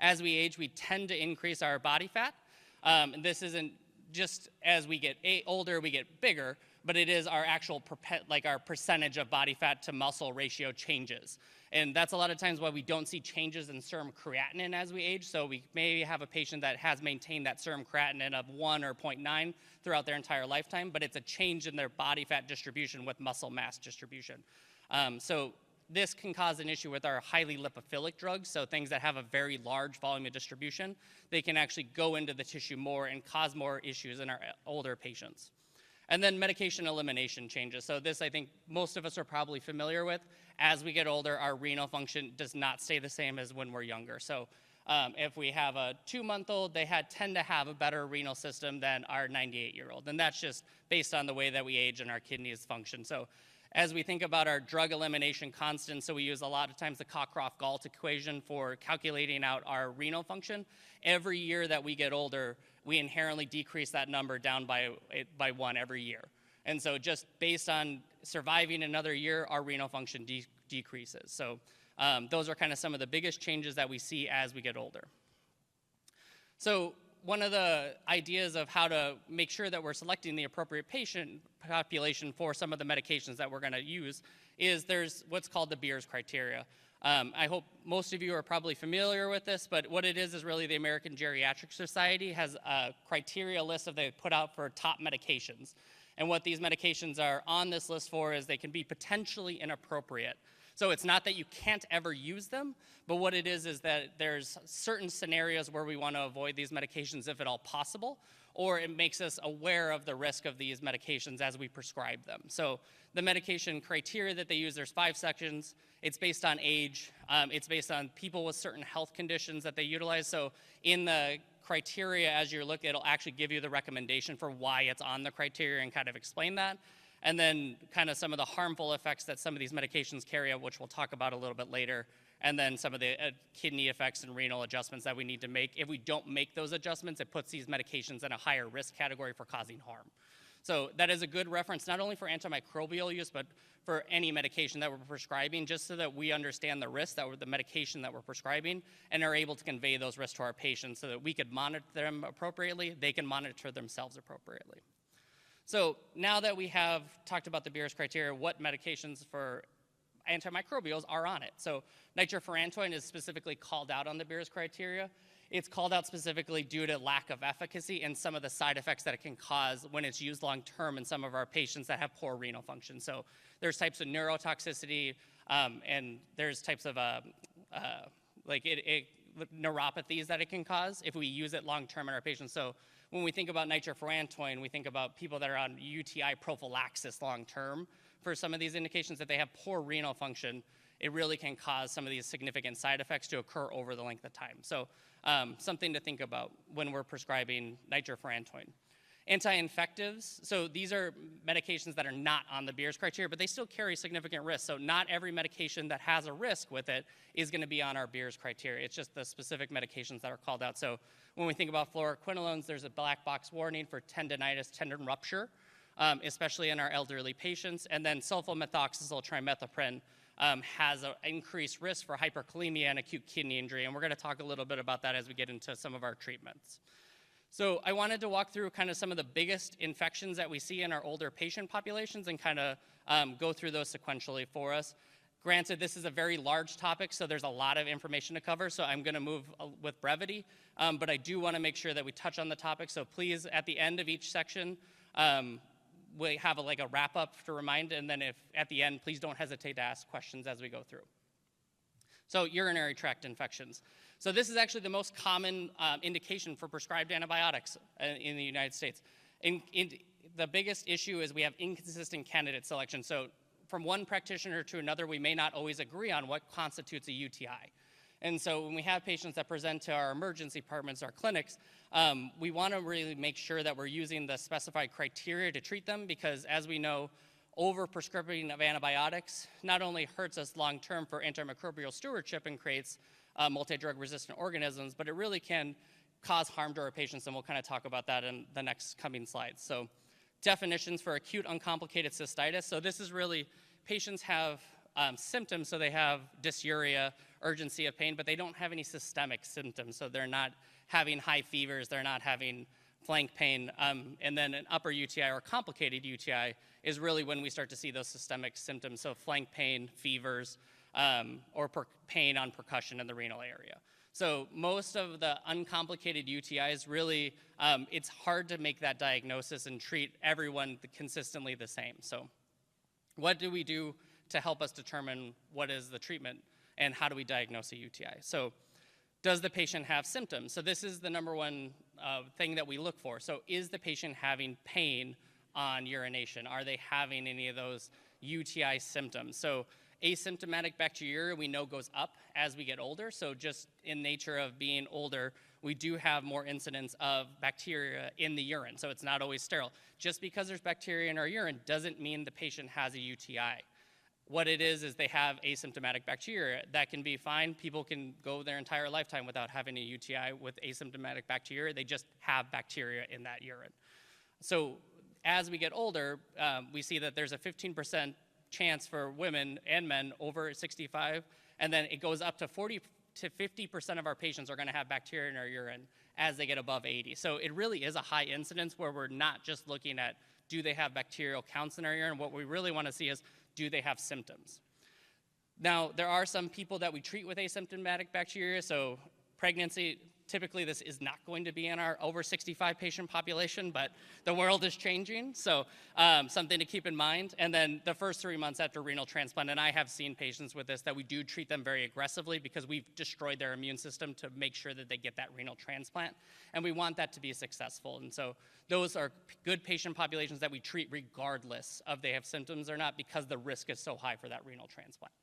as we age, we tend to increase our body fat. And this isn't just as we get older, we get bigger, but it is our actual, our percentage of body fat to muscle ratio changes. And that's a lot of times why we don't see changes in serum creatinine as we age. So we may have a patient that has maintained that serum creatinine of 1 or 0.9 throughout their entire lifetime, but it's a change in their body fat distribution with muscle mass distribution. So this can cause an issue with our highly lipophilic drugs, so things that have a very large volume of distribution. They can actually go into the tissue more and cause more issues in our older patients. And then medication elimination changes. So this, I think, most of us are probably familiar with. As we get older, our renal function does not stay the same as when we're younger. So if we have a 2-month-old, they tend to have a better renal system than our 98-year-old. And that's just based on the way that we age and our kidneys function. So as we think about our drug elimination constant, so we use a lot of times the Cockcroft-Gault equation for calculating out our renal function. Every year that we get older, we inherently decrease that number down by 1 every year. And so just based on surviving another year, our renal function decreases. So those are kind of some of the biggest changes that we see as we get older. So one of the ideas of how to make sure that we're selecting the appropriate patient population for some of the medications that we're going to use is there's what's called the Beers criteria. I hope most of you are probably familiar with this, but what it is really the American Geriatric Society has a criteria list that they put out for top medications. And what these medications are on this list for is they can be potentially inappropriate. So it's not that you can't ever use them, but what it is that there's certain scenarios where we want to avoid these medications if at all possible, or it makes us aware of the risk of these medications as we prescribe them. So the medication criteria that they use, there's 5 sections. It's based on age. It's based on people with certain health conditions that they utilize. So in the criteria, as you look, it'll actually give you the recommendation for why it's on the criteria and kind of explain that. And then kind of some of the harmful effects that some of these medications carry out, which we'll talk about a little bit later. And then some of the kidney effects and renal adjustments that we need to make. If we don't make those adjustments, it puts these medications in a higher risk category for causing harm. So that is a good reference, not only for antimicrobial use, but for any medication that we're prescribing, just so that we understand the risks that the medication that we're prescribing and are able to convey those risks to our patients so that we could monitor them appropriately, they can monitor themselves appropriately. So now that we have talked about the Beers criteria, what medications for antimicrobials are on it? So nitrofurantoin is specifically called out on the Beers criteria. It's called out specifically due to lack of efficacy and some of the side effects that it can cause when it's used long term in some of our patients that have poor renal function. So there's types of neurotoxicity and there's types of neuropathies that it can cause if we use it long term in our patients. So when we think about nitrofurantoin, we think about people that are on UTI prophylaxis long term for some of these indications that they have poor renal function. It really can cause some of these significant side effects to occur over the length of time. So something to think about when we're prescribing nitrofurantoin. Anti-infectives, so these are medications that are not on the Beers criteria, but they still carry significant risk. So not every medication that has a risk with it is going to be on our Beers criteria. It's just the specific medications that are called out. So when we think about fluoroquinolones, there's a black box warning for tendinitis, tendon rupture, especially in our elderly patients. And then sulfamethoxazole trimethoprim has an increased risk for hyperkalemia and acute kidney injury. And we're going to talk a little bit about that as we get into some of our treatments. So I wanted to walk through kind of some of the biggest infections that we see in our older patient populations and kind of go through those sequentially for us. Granted, this is a very large topic, so there's a lot of information to cover, so I'm going to move with brevity. But I do want to make sure that we touch on the topic, so please, at the end of each section, we have a wrap-up to remind, and then if at the end, please don't hesitate to ask questions as we go through. So urinary tract infections. So this is actually the most common indication for prescribed antibiotics in the United States. The biggest issue is we have inconsistent candidate selection. So from one practitioner to another, we may not always agree on what constitutes a UTI. And so when we have patients that present to our emergency departments, our clinics, we want to really make sure that we're using the specified criteria to treat them because, as we know, over-prescribing of antibiotics not only hurts us long-term for antimicrobial stewardship and creates multi-drug resistant organisms, but it really can cause harm to our patients, and we'll kind of talk about that in the next coming slides. So definitions for acute uncomplicated cystitis. So this is really patients have symptoms, so they have dysuria urgency of pain, but they don't have any systemic symptoms. So they're not having high fevers, they're not having flank pain. And then an upper UTI or complicated UTI is really when we start to see those systemic symptoms. So flank pain, fevers, or pain on percussion in the renal area. So most of the uncomplicated UTIs really, it's hard to make that diagnosis and treat everyone consistently the same. So what do we do to help us determine what is the treatment and how do we diagnose a UTI? So does the patient have symptoms? So this is the number one thing that we look for. So is the patient having pain on urination? Are they having any of those UTI symptoms? So asymptomatic bacteria we know goes up as we get older. So just in nature of being older, we do have more incidence of bacteria in the urine. So it's not always sterile. Just because there's bacteria in our urine doesn't mean the patient has a UTI. What it is they have asymptomatic bacteria. That can be fine. People can go their entire lifetime without having a UTI with asymptomatic bacteria. They just have bacteria in that urine. So as we get older, we see that there's a 15% chance for women and men over 65, and then it goes up to 40 to 50% of our patients are gonna have bacteria in our urine as they get above 80. So it really is a high incidence where we're not just looking at do they have bacterial counts in our urine. What we really wanna see is do they have symptoms? Now, there are some people that we treat with asymptomatic bacteria, so pregnancy, typically this is not going to be in our over 65 patient population, but the world is changing, so something to keep in mind. And then the first 3 months after renal transplant, and I have seen patients with this that we do treat them very aggressively because we've destroyed their immune system to make sure that they get that renal transplant, and we want that to be successful. And so those are good patient populations that we treat regardless of they have symptoms or not because the risk is so high for that renal transplant.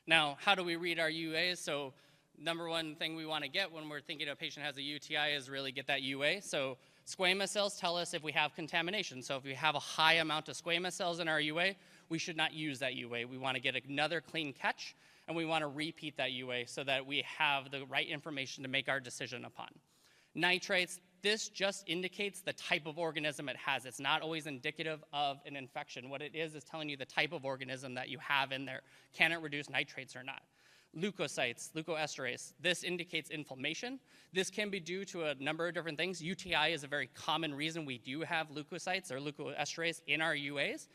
Now, how do we read our UAs? So number one thing we want to get when we're thinking a patient has a UTI is really get that UA. So squamous cells tell us if we have contamination. So if we have a high amount of squamous cells in our UA, we should not use that UA. We want to get another clean catch, and we want to repeat that UA so that we have the right information to make our decision upon. Nitrates, this just indicates the type of organism it has. It's not always indicative of an infection. What it is telling you the type of organism that you have in there. Can it reduce nitrates or not? Leukocytes, leukoesterase, this indicates inflammation. This can be due to a number of different things. UTI is a very common reason we do have leukocytes or leukoesterase in our UAs,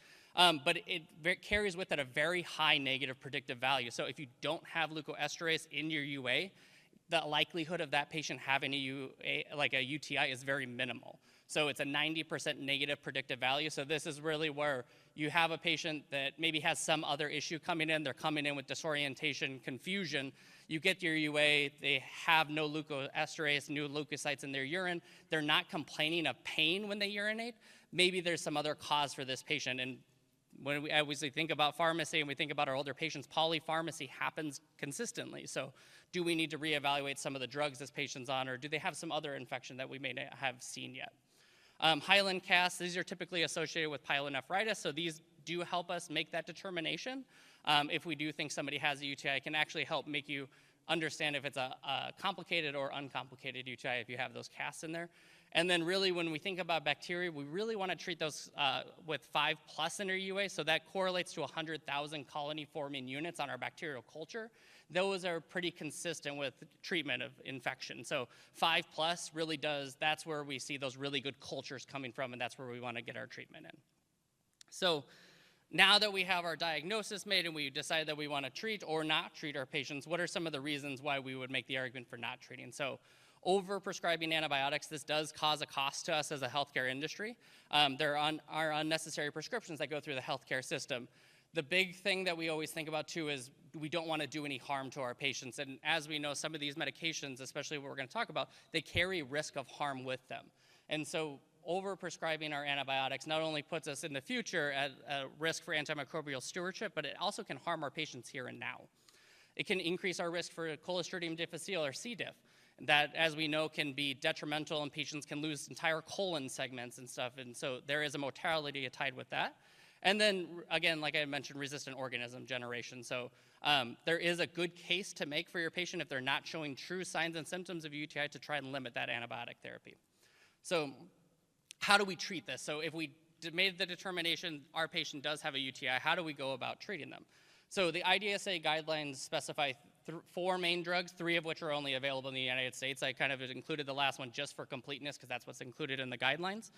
but it carries with it a very high negative predictive value. So if you don't have leukoesterase in your UA, the likelihood of that patient having a UTI is very minimal. So it's a 90% negative predictive value. So this is really where you have a patient that maybe has some other issue coming in. They're coming in with disorientation, confusion. You get your UA, they have no leukoesterase, no leukocytes in their urine. They're not complaining of pain when they urinate. Maybe there's some other cause for this patient. And when we obviously think about pharmacy and we think about our older patients, polypharmacy happens consistently. So do we need to reevaluate some of the drugs this patient's on, or do they have some other infection that we may not have seen yet? Hyaline casts, these are typically associated with pyelonephritis, so these do help us make that determination. If we do think somebody has a UTI, it can actually help make you understand if it's a complicated or uncomplicated UTI if you have those casts in there. And then really when we think about bacteria, we really want to treat those with 5+ in our UA, so that correlates to 100,000 colony-forming units on our bacterial culture. Those are pretty consistent with treatment of infection. So 5+ really does, that's where we see those really good cultures coming from, and that's where we want to get our treatment in. So now that we have our diagnosis made and we decide that we want to treat or not treat our patients, what are some of the reasons why we would make the argument for not treating? So over-prescribing antibiotics, this does cause a cost to us as a healthcare industry. There are unnecessary prescriptions that go through the healthcare system. The big thing that we always think about too is we don't want to do any harm to our patients. And as we know, some of these medications, especially what we're going to talk about, they carry risk of harm with them. And so over-prescribing our antibiotics not only puts us in the future at a risk for antimicrobial stewardship, but it also can harm our patients here and now. It can increase our risk for Clostridium difficile or C. diff. That, as we know, can be detrimental and patients can lose entire colon segments and stuff. And so there is a mortality tied with that. And then, again, like I mentioned, resistant organism generation. So there is a good case to make for your patient if they're not showing true signs and symptoms of UTI to try and limit that antibiotic therapy. So how do we treat this? So if we made the determination our patient does have a UTI, how do we go about treating them? So the IDSA guidelines specify 4 main drugs, 3 of which are only available in the United States. I kind of included the last one just for completeness because that's what's included in the guidelines.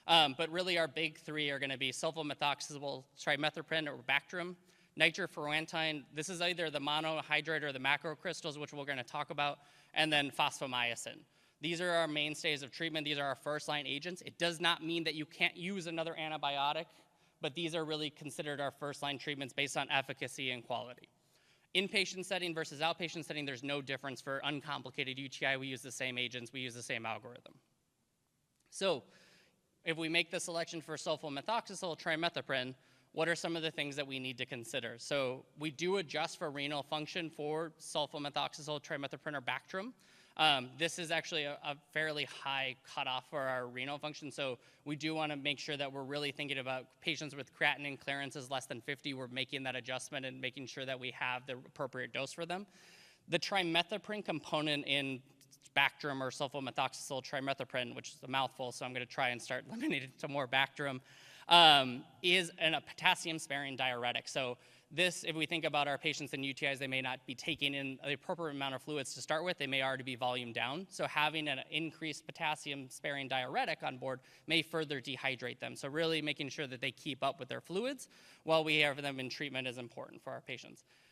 But really our big 3 are gonna be sulfamethoxazole, trimethoprim or Bactrim, nitrofurantoin. This is either the monohydrate or the macrocrystals, which we're gonna talk about, and then fosfomycin. These are our mainstays of treatment. These are our first-line agents. It does not mean that you can't use another antibiotic, but these are really considered our first-line treatments based on efficacy and quality. Inpatient setting versus outpatient setting, there's no difference. For uncomplicated UTI, we use the same agents, we use the same algorithm. So if we make the selection for sulfamethoxazole, trimethoprim, what are some of the things that we need to consider? So we do adjust for renal function for sulfamethoxazole, trimethoprim, or Bactrim. This is actually a fairly high cutoff for our renal function, so we do want to make sure that we're really thinking about patients with creatinine clearances less than 50. We're making that adjustment and making sure that we have the appropriate dose for them. The trimethoprim component in Bactrim or sulfamethoxazole trimethoprim, which is a mouthful, so I'm going to try and start eliminating some more Bactrim, is a potassium-sparing diuretic. So this, if we think about our patients in UTIs, they may not be taking in the appropriate amount of fluids to start with. They may already be volume down. So having an increased potassium-sparing diuretic on board may further dehydrate them. So really making sure that they keep up with their fluids while we have them in treatment is important for our patients.